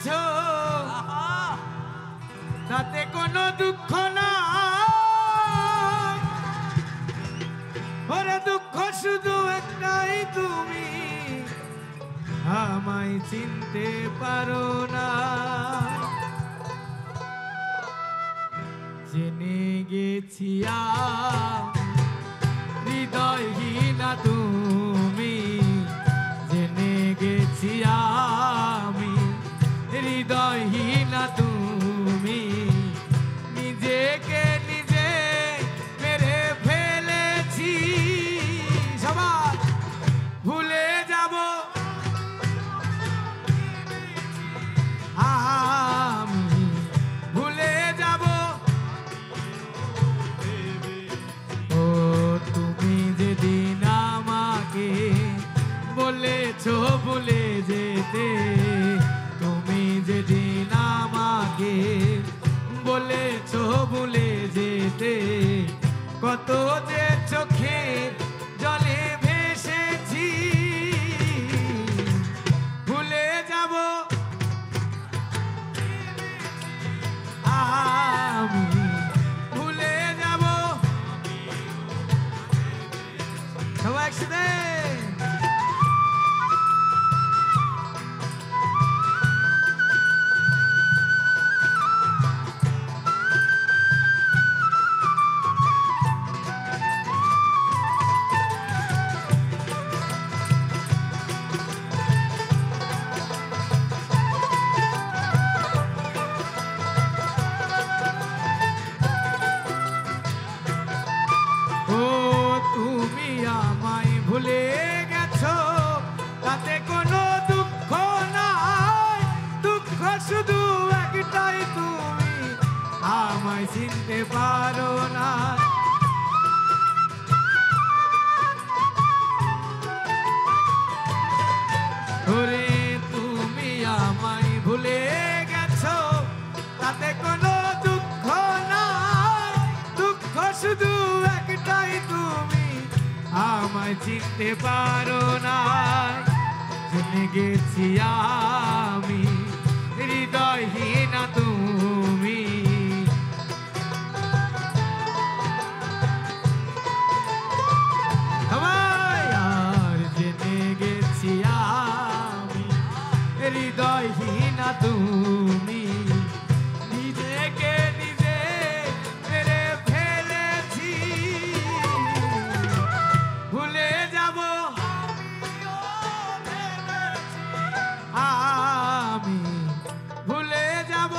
গেছো তাতে কোনো দুঃখ না, ওরে দুঃখ শুধু একটাই, তুমি আমায় চিনতে পারো না। জেনে গেছি হৃদয়হীনা তুমি, জেনে গেছি আমি হৃদয়হীনা তুমি, নিজেকে নিজে মেরে ফেলেছি। সবাই ভুলে যাব আমি, ভুলে যাব ও তুমি যেদিন আমাকে বলেছো ভুলে যেতে, তুমি যেদিন আমাকে বলেছো ভুলে যেতে, কত যে চোখে জলে ভেসেছি। ভুলে যাব আমি, ভুলে যাব সবাই একসাথে। ভুলে গেছো তাতে কোনো দুঃখ নাই, দুঃখ শুধু একটাই, তুমি আমায় চিনতে পারো না। ওরে তুমি আমায় ভুলে গেছো তাতে কোনো দুঃখ নাই, দুঃখ শুধু একটাই, তুমি আমায় চিনতে পারো না। জেনে গেছি আমি হৃদয়হীনা তুমি, আর জেনে গেছি আমি হৃদয়হীনা তুমি, নিজেকে নিজে মেরে ফেলেছি। ভুলে যাব আমি, ভুলে যাব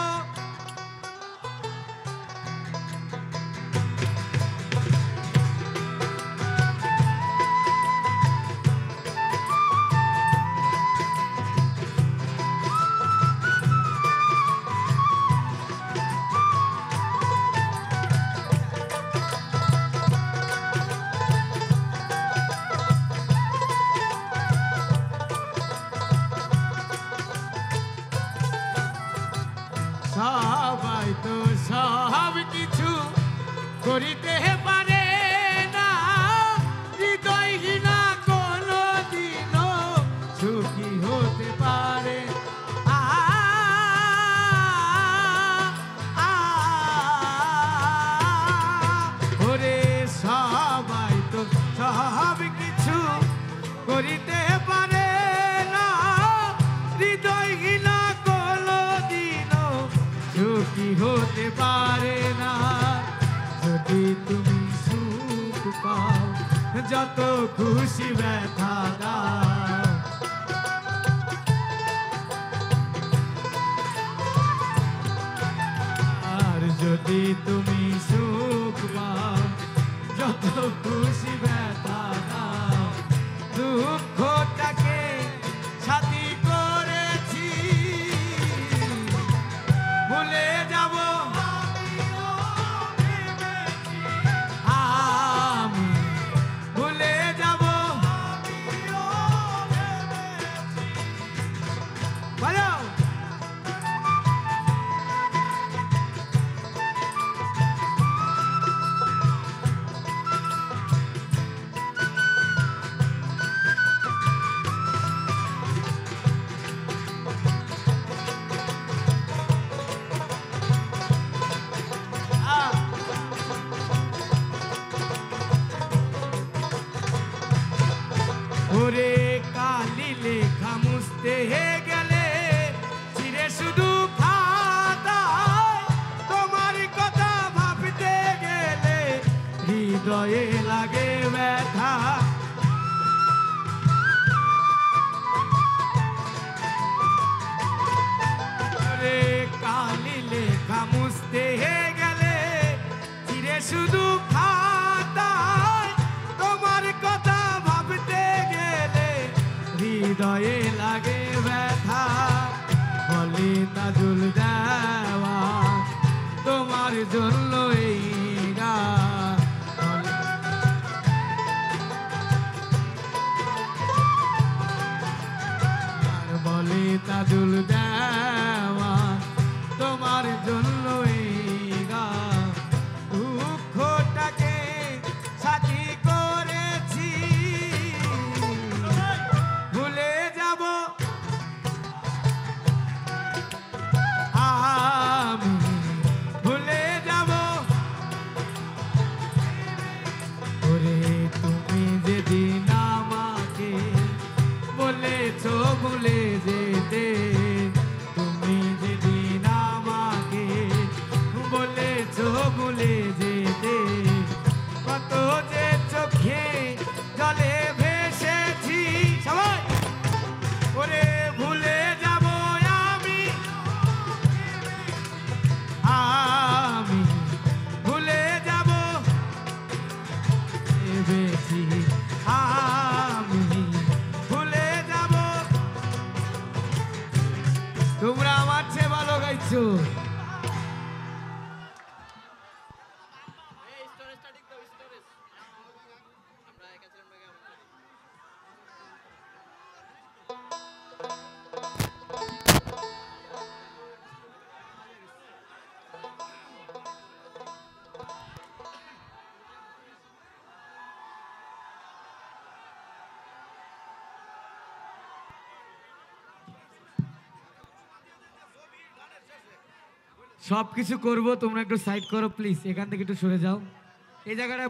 সবাই তো সব কিছু করিতে পারে না, হৃদয়হীনা কোনো দিনও সুখী হতে পারে। ওরে সবাই তো সব কিছু করিতে পারে না, হৃদয়হীনা কোনো দিনও সুখী হতে পারে না। যদি তুমি সুখ পাও যত খুশি ব্যথা দাও, আর যদি তুমি সুখ পাও যত খুশি ব্যথা দাও, দুঃখটাকে সাথী করেছি। ভুলে যাব আমি, ভুলে যাব বলো। চোর। সবকিছু করবো, তোমরা একটু সাইড করো প্লিজ, এখান থেকে একটু সরে যাও। এই জায়গাটা